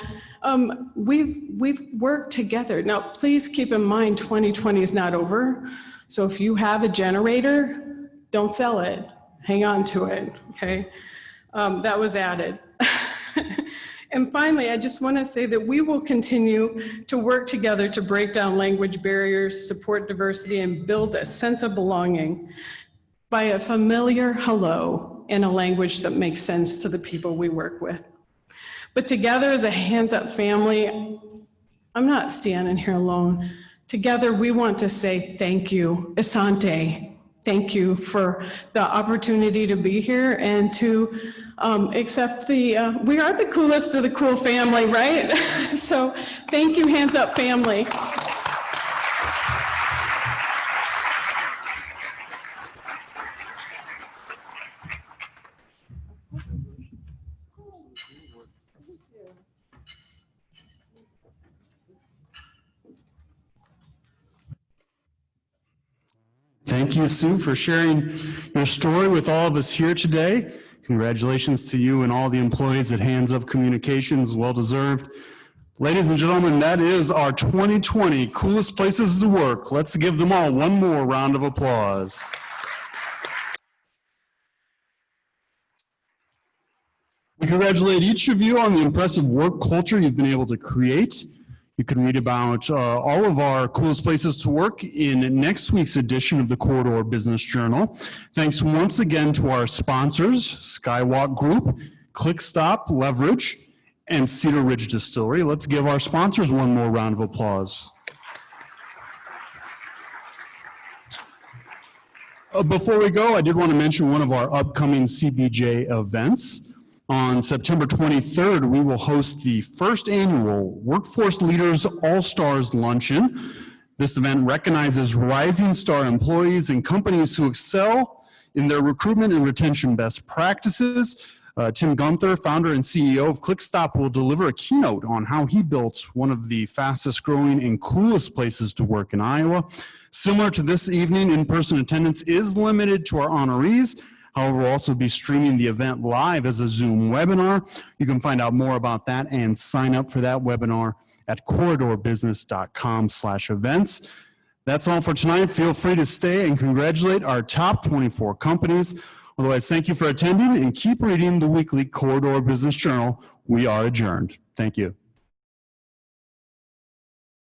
We've worked together. Now, please keep in mind, 2020 is not over. So if you have a generator, don't sell it. Hang on to it, okay? That was added. And finally, I just want to say that we will continue to work together to break down language barriers, support diversity, and build a sense of belonging by a familiar hello in a language that makes sense to the people we work with. But together as a hands-up family, I'm not standing here alone. Together, we want to say thank you, Asante. Thank you for the opportunity to be here and to accept we are the coolest of the cool family, right? So thank you, Hands Up family. Thank you, Sue, for sharing your story with all of us here today. Congratulations to you and all the employees at Hands Up Communications, well deserved. Ladies and gentlemen, that is our 2020 Coolest Places to Work. Let's give them all one more round of applause. We congratulate each of you on the impressive work culture you've been able to create. You can read about all of our coolest places to work in next week's edition of the Corridor Business Journal. Thanks once again to our sponsors, Skywalk Group, ClickStop, Leverage, and Cedar Ridge Distillery. Let's give our sponsors one more round of applause. Before we go, I did want to mention one of our upcoming CBJ events. On September 23rd, we will host the first annual Workforce Leaders All-Stars Luncheon. This event recognizes rising star employees and companies who excel in their recruitment and retention best practices. Tim Gunther, founder and CEO of ClickStop, will deliver a keynote on how he built one of the fastest growing and coolest places to work in Iowa. Similar to this evening, in-person attendance is limited to our honorees. However, we'll also be streaming the event live as a Zoom webinar. You can find out more about that and sign up for that webinar at corridorbusiness.com/events. That's all for tonight. Feel free to stay and congratulate our top 24 companies. Otherwise, thank you for attending and keep reading the weekly Corridor Business Journal. We are adjourned. Thank you.